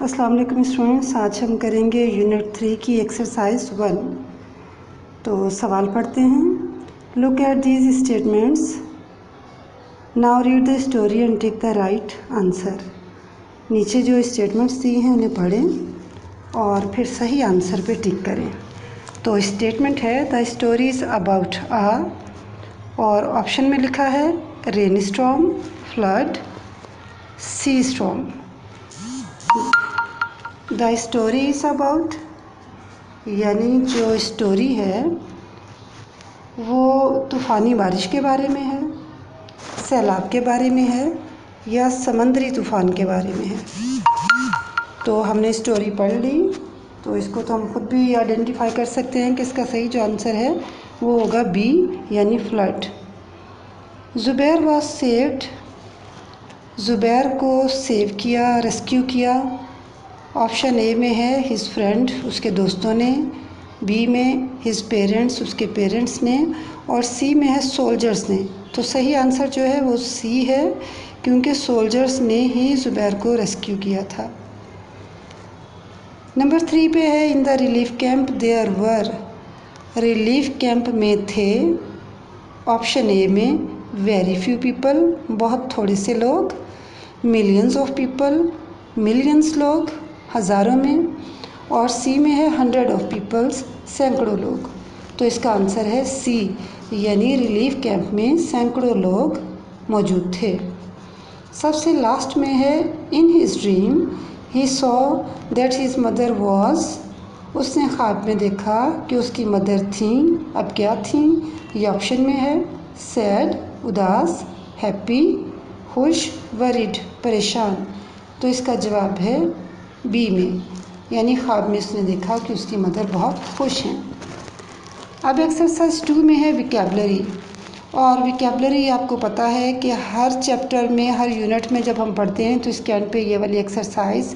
अस्सलाम वालेकुम स्टूडेंट्स, आज हम करेंगे यूनिट 3 की एक्सरसाइज 1। तो सवाल पढ़ते हैं। Look at these statements, now read the story and take the right answer. नीचे जो स्टेटमेंट्स दिए हैं उन्हें पढ़ें और फिर सही आंसर पे टिक करें। तो स्टेटमेंट है द स्टोरी इज़ अबाउट और ऑप्शन में लिखा है rain storm, flood, sea storm. The story is about यानी जो स्टोरी है वो तूफ़ानी बारिश के बारे में है, सैलाब के बारे में है या समंदरी तूफ़ान के बारे में है। तो हमने स्टोरी पढ़ ली, तो इसको तो हम खुद भी आइडेंटिफाई कर सकते हैं कि इसका सही जो आंसर है वो होगा बी यानी flood. Zubair was saved, Zubair को सेव किया, रेस्क्यू किया। ऑप्शन ए में है हिज फ्रेंड, उसके दोस्तों ने, बी में हिज पेरेंट्स, उसके पेरेंट्स ने, और सी में है सोल्जर्स ने। तो सही आंसर जो है वो सी है, क्योंकि सोल्जर्स ने ही ज़ुबैर को रेस्क्यू किया था। नंबर 3 पे है in the relief camp there were, relief camp में थे। ऑप्शन ए में वेरी फ्यू पीपल, बहुत थोड़े से लोग, मिलियंस ऑफ पीपल, मिलियंस लोग, हज़ारों में, और सी में है 100 ऑफ पीपल्स, सैकड़ों लोग। तो इसका आंसर है सी यानी रिलीफ कैंप में सैकड़ों लोग मौजूद थे। सबसे लास्ट में है इन his dream he saw that his mother was, उसने ख्वाब में देखा कि उसकी मदर थी। अब क्या थी ये ऑप्शन में है सैड, उदास, हैप्पी, खुश, वरीड, परेशान। तो इसका जवाब है बी में, यानी ख्वाब में उसने देखा कि उसकी मदर बहुत खुश हैं। अब एक्सरसाइज 2 में है विकैबलरी, और विकैबलरी आपको पता है कि हर चैप्टर में, हर यूनिट में जब हम पढ़ते हैं तो इसके एंड पे ये वाली एक्सरसाइज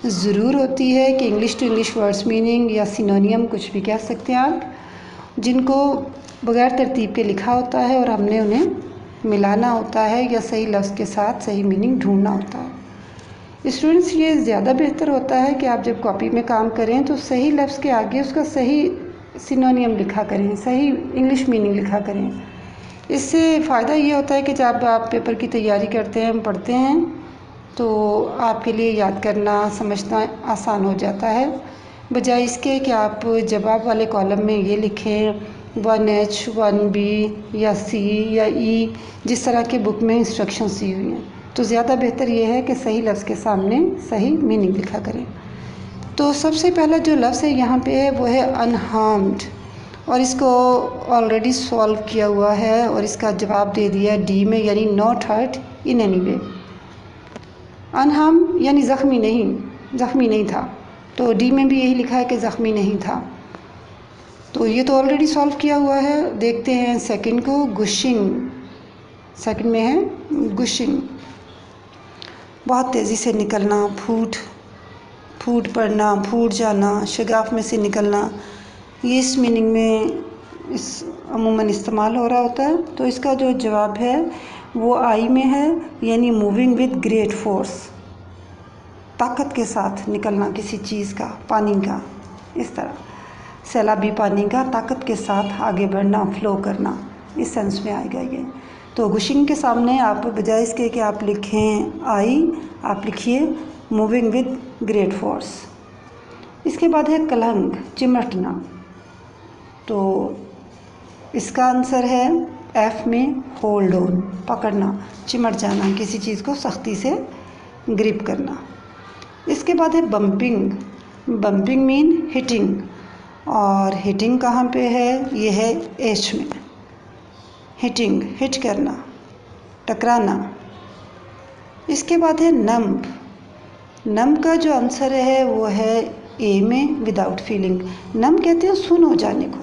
ज़रूर होती है कि English to English words meaning या सिनोनियम कुछ भी कह सकते हैं आप, जिनको बगैर तरतीब के लिखा होता है और हमने उन्हें मिलाना होता है या सही लफ्ज़ के साथ सही मीनिंग ढूंढना होता है। स्टूडेंट्स, ये ज़्यादा बेहतर होता है कि आप जब कॉपी में काम करें तो सही लफ्ज़ के आगे उसका सही सिनोनियम लिखा करें, सही इंग्लिश मीनिंग लिखा करें। इससे फ़ायदा ये होता है कि जब आप पेपर की तैयारी करते हैं, पढ़ते हैं, तो आपके लिए याद करना, समझना आसान हो जाता है, बजाय इसके कि आप जवाब वाले कॉलम में ये लिखें 1H 1B या C या E, जिस तरह की बुक में इंस्ट्रक्शंस दी हुई हैं। तो ज़्यादा बेहतर ये है कि सही लफ्ज़ के सामने सही मीनिंग लिखा करें। तो सबसे पहला जो लफ्ज़ है यहाँ पे है वो है अनहार्म्ड, और इसको ऑलरेडी सॉल्व किया हुआ है और इसका जवाब दे दिया डी में, यानी not hurt in any way. Unharmed यानी ज़ख्मी नहीं था, तो डी में भी यही लिखा है कि ज़ख्मी नहीं था। तो ये तो ऑलरेडी सॉल्व किया हुआ है। देखते हैं सेकंड को, गुशिंग। सेकंड में है गुशिंग, बहुत तेज़ी से निकलना, फूट पड़ना, फूट जाना, शगाफ में से निकलना, ये इस मीनिंग में इस अमूमन इस्तेमाल हो रहा होता है। तो इसका जो जवाब है वो आई में है, यानी मूविंग विद ग्रेट फोर्स, ताकत के साथ निकलना किसी चीज़ का, पानी का, इस तरह सैलाबी पानी का ताकत के साथ आगे बढ़ना, फ्लो करना, इस सेंस में आएगा ये। तो गुशिंग के सामने आप बजाय इसके कि आप लिखें आई, आप लिखिए मूविंग विद ग्रेट फोर्स। इसके बाद है कलंग, चिमटना। तो इसका आंसर है एफ में होल्ड ऑन, पकड़ना, चिमट जाना, किसी चीज़ को सख्ती से ग्रिप करना। इसके बाद है बम्पिंग, बम्पिंग मीन हिटिंग, और हिटिंग कहाँ पे है, ये है एच में, हिटिंग, हिट करना, टकराना। इसके बाद है नम्ब, नम्ब का जो आंसर है वो है ए में विदाउट फीलिंग। नम्ब कहते हैं सुन्न हो जाने को।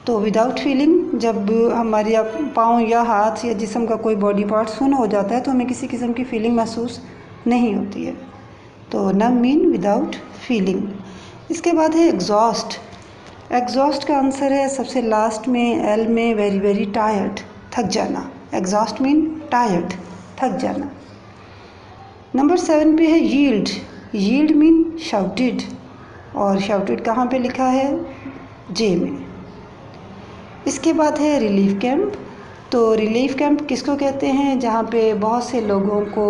तो विदाउट फीलिंग, जब हमारे पाँव या हाथ या जिस्म का कोई बॉडी पार्ट सुन्न हो जाता है तो हमें किसी किस्म की फीलिंग महसूस नहीं होती है। तो नम्ब मीन विदाउट फीलिंग। इसके बाद है एग्जॉस्ट, एग्जॉस्ट का आंसर है सबसे लास्ट में एल में वेरी वेरी टायर्ड, थक जाना। एग्जॉस्ट मीन टायर्ड, थक जाना। नंबर 7 पे है यील्ड, यील्ड मीन शाउटेड, और शाउटेड कहाँ पे लिखा है? जे में। इसके बाद है रिलीफ कैंप। तो रिलीफ कैंप किसको कहते हैं? जहाँ पे बहुत से लोगों को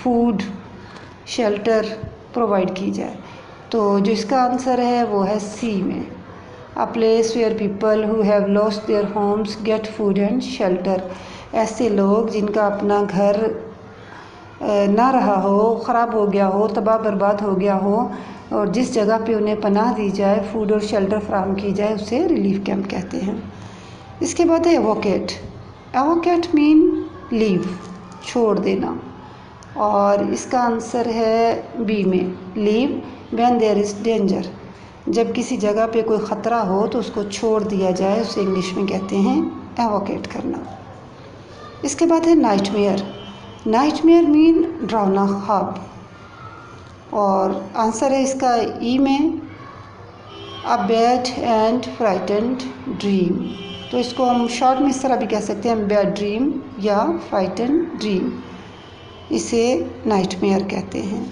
फूड शेल्टर प्रोवाइड की जाए। तो जो इसका आंसर है वो है सी में। A place where people who have lost their homes get food and shelter. ऐसे लोग जिनका अपना घर ना रहा हो, ख़राब हो गया हो, तबाह बर्बाद हो गया हो, और जिस जगह पे उन्हें पनाह दी जाए, फूड और शेल्टर फराहम की जाए, उसे रिलीफ कैंप कहते हैं। इसके बाद है एवोकेट। एवोकेट मीन लीव, छोड़ देना, और इसका आंसर है बी में, leave when there is danger. जब किसी जगह पे कोई ख़तरा हो तो उसको छोड़ दिया जाए, उसे इंग्लिश में कहते हैं एवोकेट करना। इसके बाद है नाइटमेयर। नाइटमेयर मीन डरावना ख्वाब, और आंसर है इसका ई में, a bad and frightened dream. तो इसको हम शॉर्ट में इस तरह भी कह सकते हैं, बैड ड्रीम या फ्राइटेंड ड्रीम, इसे नाइटमेयर कहते हैं।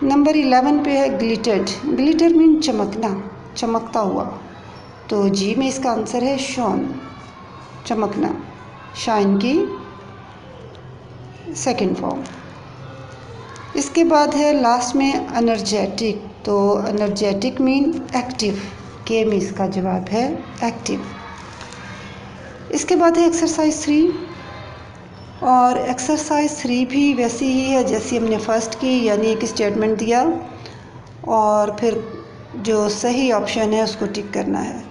नंबर 11 पे है ग्लिटर्ड। ग्लिटर मीन चमकना, चमकता हुआ। तो जी में इसका आंसर है शॉन, चमकना, शाइन की सेकंड फॉर्म। इसके बाद है लास्ट में एनर्जेटिक। तो एनर्जेटिक मीन एक्टिव, के में इसका जवाब है एक्टिव। इसके बाद है एक्सरसाइज 3, और एक्सरसाइज 3 भी वैसी ही है जैसी हमने फर्स्ट की, यानी एक स्टेटमेंट दिया और फिर जो सही ऑप्शन है उसको टिक करना है।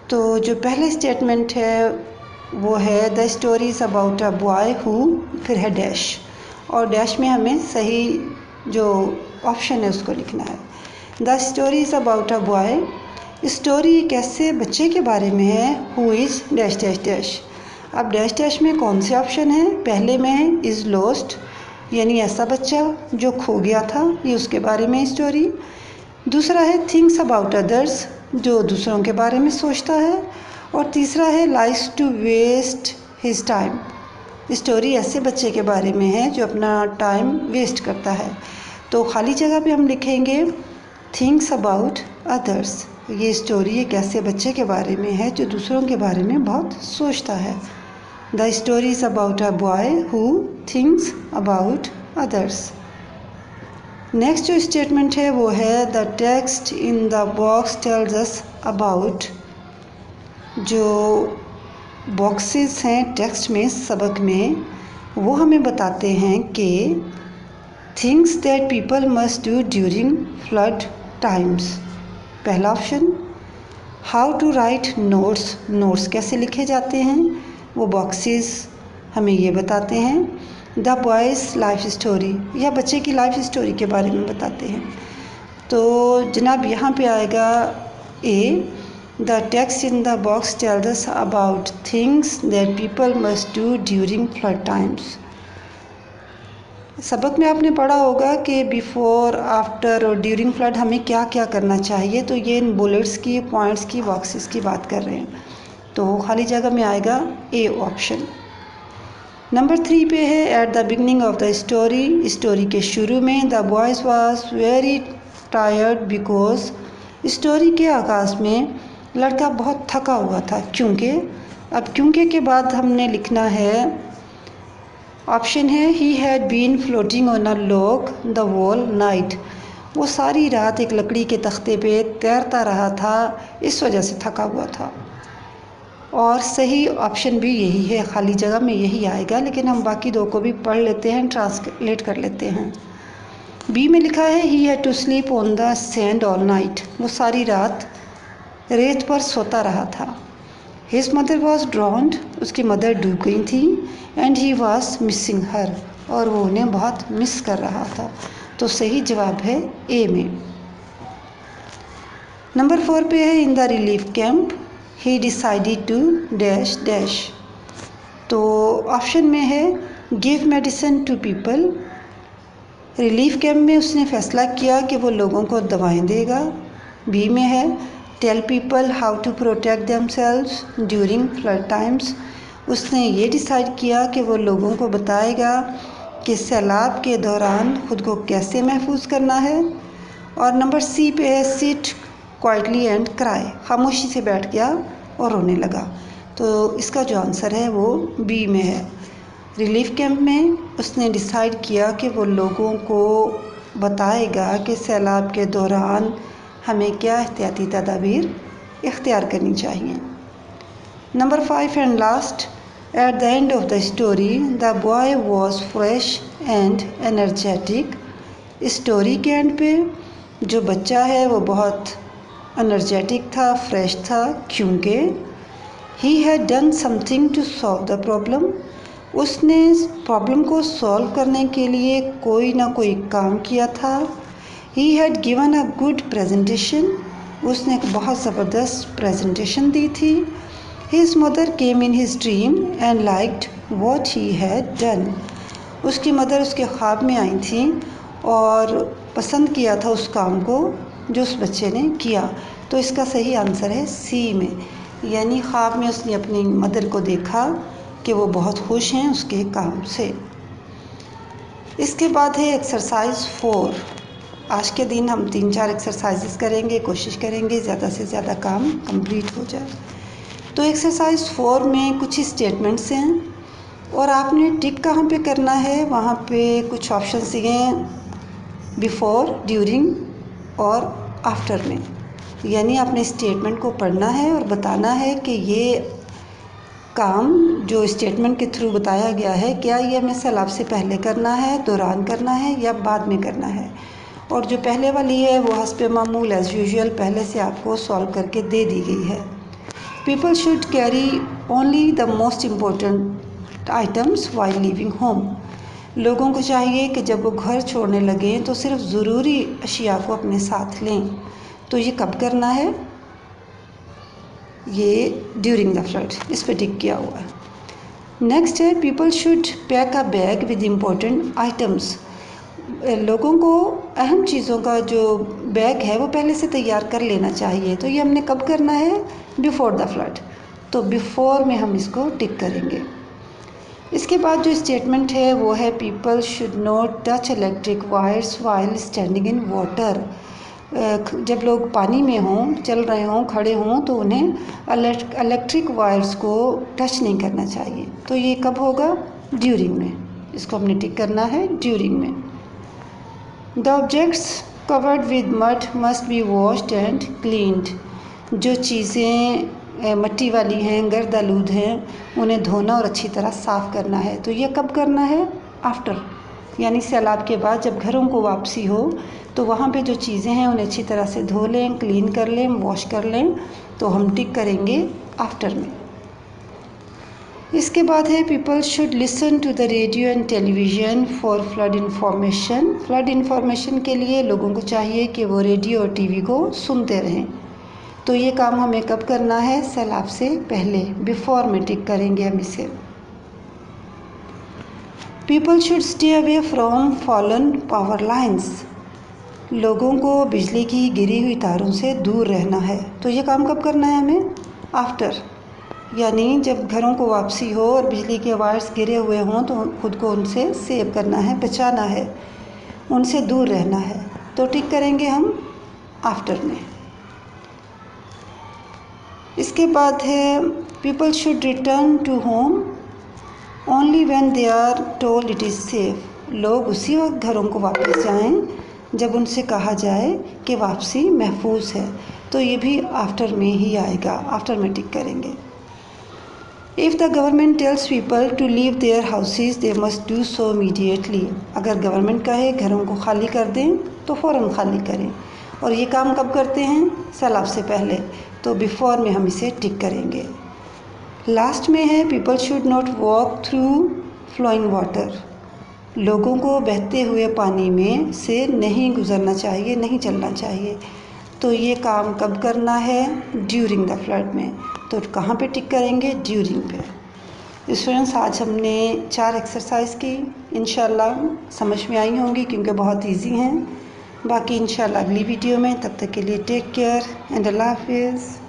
तो जो पहले स्टेटमेंट है वो है the story is about a boy who, फिर है डैश, और डैश में हमें सही जो ऑप्शन है उसको लिखना है। The story is about a boy, story एक ऐसे बच्चे के बारे में है who is dash dash dash. अब डैश डैश में कौन से ऑप्शन है? पहले में है इज़ लॉस्ट, यानी ऐसा बच्चा जो खो गया था, ये उसके बारे में स्टोरी। दूसरा है थिंक्स अबाउट अदर्स, जो दूसरों के बारे में सोचता है। और तीसरा है likes to waste his time, story ऐसे बच्चे के बारे में है जो अपना टाइम वेस्ट करता है। तो खाली जगह पे हम लिखेंगे थिंक्स अबाउट अदर्स। ये स्टोरी एक ऐसे बच्चे के बारे में है जो दूसरों के बारे में बहुत सोचता है। The story is about a boy who thinks about others. Next जो स्टेटमेंट है वो है the text in the box tells us about. जो बॉक्सेस हैं टेक्स्ट में, सबक में, वो हमें बताते हैं कि things that people must do during flood times. पहला option, how to write notes, notes कैसे लिखे जाते हैं, वो बॉक्सेस हमें ये बताते हैं। द बॉयज़ लाइफ स्टोरी, या बच्चे की लाइफ स्टोरी के बारे में बताते हैं। तो जनाब यहाँ पे आएगा A, the text in the box tells us about things that people must do during flood times. सबक में आपने पढ़ा होगा कि बिफोर, आफ्टर और ड्यूरिंग फ्लड हमें क्या क्या करना चाहिए। तो ये इन बुलेट्स की, पॉइंट्स की, बॉक्सेस की बात कर रहे हैं। तो खाली जगह में आएगा ए ऑप्शन। नंबर 3 पे है at the beginning of the story, story के शुरू में the boys was very tired because, story के आगाज़ में लड़का बहुत थका हुआ था क्योंकि। अब क्योंकि के बाद हमने लिखना है, ऑप्शन है he had been floating on a log the whole night, वो सारी रात एक लकड़ी के तख्ते पे तैरता रहा था, इस वजह से थका हुआ था। और सही ऑप्शन भी यही है, खाली जगह में यही आएगा, लेकिन हम बाकी दो को भी पढ़ लेते हैं, ट्रांसलेट कर लेते हैं। बी में लिखा है he had to sleep on the sand all night, वो सारी रात रेत पर सोता रहा था। हिज मदर वॉज ड्राउंड, उसकी मदर डूब गई थी। And he was missing her, और वो उन्हें बहुत मिस कर रहा था। तो सही जवाब है ए में। नंबर 4 पे है in the relief camp he decided to dash dash. तो ऑप्शन में है give medicine to people, relief camp में उसने फैसला किया कि वो लोगों को दवाएं देगा। बी में है tell people how to protect themselves during flood times, उसने ये डिसाइड किया कि वो लोगों को बताएगा कि सैलाब के दौरान ख़ुद को कैसे महफूज करना है। और नंबर सी पे है सिट क्वाइटली एंड क्राई, खामोशी से बैठ गया और रोने लगा। तो इसका जो आंसर है वो बी में है। रिलीफ कैंप में उसने डिसाइड किया कि वो लोगों को बताएगा कि सैलाब के दौरान हमें क्या एहतियाती तदाबीर इख्तियार करनी चाहिए। Number 5 and last, at the end of the story the boy was fresh and energetic. Story के एंड पे जो बच्चा है वो बहुत एनर्जेटिक था, फ्रेश था, क्योंकि he had done something to solve the problem. उसने प्रॉब्लम को सॉल्व करने के लिए कोई ना कोई काम किया था। He had given a good presentation, उसने एक बहुत ज़बरदस्त प्रेजेंटेशन दी थी। His mother came in his dream and liked what he had done. उसकी मदर उसके ख्वाब में आई थी और पसंद किया था उस काम को जो उस बच्चे ने किया। तो इसका सही आंसर है सी में, यानी ख्वाब में उसने अपनी मदर को देखा कि वो बहुत खुश हैं उसके काम से। इसके बाद है एक्सरसाइज 4। आज के दिन हम 3-4 एक्सरसाइजेस करेंगे, कोशिश करेंगे ज़्यादा से ज़्यादा काम कंप्लीट हो जाए। तो एक्सरसाइज 4 में कुछ स्टेटमेंट्स हैं और आपने टिक कहाँ पे करना है, वहाँ पे कुछ ऑप्शंस दिए हैं, बिफोर, ड्यूरिंग और आफ्टर में। यानी आपने स्टेटमेंट को पढ़ना है और बताना है कि ये काम जो स्टेटमेंट के थ्रू बताया गया है, क्या ये हमें सैलाब से पहले करना है, दौरान करना है या बाद में करना है। और जो पहले वाली है वो हस्बे मामूल एज़ यूजुअल पहले से आपको सॉल्व करके दे दी गई है। People should carry only the most important items while leaving home. लोगों को चाहिए कि जब वो घर छोड़ने लगें तो सिर्फ ज़रूरी अशिया को अपने साथ लें। तो ये कब करना है, ये ड्यूरिंग द फ्लड, इस पर टिक किया हुआ है। नेक्स्ट है people should pack a bag with important items. लोगों को अहम चीज़ों का जो बैग है वो पहले से तैयार कर लेना चाहिए। तो ये हमने कब करना है, बिफोर द फ्लड। तो बिफोर में हम इसको टिक करेंगे। इसके बाद जो स्टेटमेंट है वो है people should not touch electric wires while standing in water. जब लोग पानी में हों, चल रहे हों, खड़े हों, तो उन्हें इलेक्ट्रिक वायर्स को टच नहीं करना चाहिए। तो ये कब होगा, ड्यूरिंग में। इसको हमने टिक करना है ड्यूरिंग में। The objects covered with mud must be washed and cleaned. जो चीज़ें मिट्टी वाली हैं, गर्द आलूद हैं, उन्हें धोना और अच्छी तरह साफ़ करना है। तो ये कब करना है, आफ्टर, यानी सैलाब के बाद जब घरों को वापसी हो तो वहाँ पे जो चीज़ें हैं उन्हें अच्छी तरह से धो लें, क्लीन कर लें, वॉश कर लें। तो हम टिक करेंगे आफ्टर में। इसके बाद है people should listen to the radio and television for flood information. Flood information के लिए लोगों को चाहिए कि वो रेडियो और टीवी को सुनते रहें। तो ये काम हमें कब करना है, सैलाब से पहले, बिफोर में टिक करेंगे हम इसे। People should stay away from fallen power lines. लोगों को बिजली की गिरी हुई तारों से दूर रहना है। तो ये काम कब करना है हमें, आफ्टर, यानी जब घरों को वापसी हो और बिजली के वायर्स गिरे हुए हों तो खुद को उनसे सेव करना है, बचाना है, उनसे दूर रहना है। तो टिक करेंगे हम आफ्टर में। इसके बाद है people should return to home only when they are told it is safe. लोग उसी वक्त घरों को वापस जाएं जब उनसे कहा जाए कि वापसी महफूज है। तो ये भी आफ्टर में ही आएगा, आफ्टर में टिक करेंगे। If the government tells people to leave their houses they must do so immediately. अगर गवर्नमेंट कहे घरों को खाली कर दें तो फ़ौरन खाली करें। और ये काम कब करते हैं, सैलाब से पहले। तो बिफोर में हम इसे टिक करेंगे। लास्ट में है people should not walk through flowing water. लोगों को बहते हुए पानी में से नहीं गुजरना चाहिए, नहीं चलना चाहिए। तो ये काम कब करना है, ड्यूरिंग द फ्लड में। तो कहाँ पे टिक करेंगे, ड्यूरिंग पे। स्टूडेंट्स, आज हमने 4 एक्सरसाइज की, इंशाल्लाह समझ में आई होंगी क्योंकि बहुत इजी हैं। बाकी इंशाल्लाह अगली वीडियो में, तब तक के लिए टेक केयर एंड अल्लाह हाफिज़।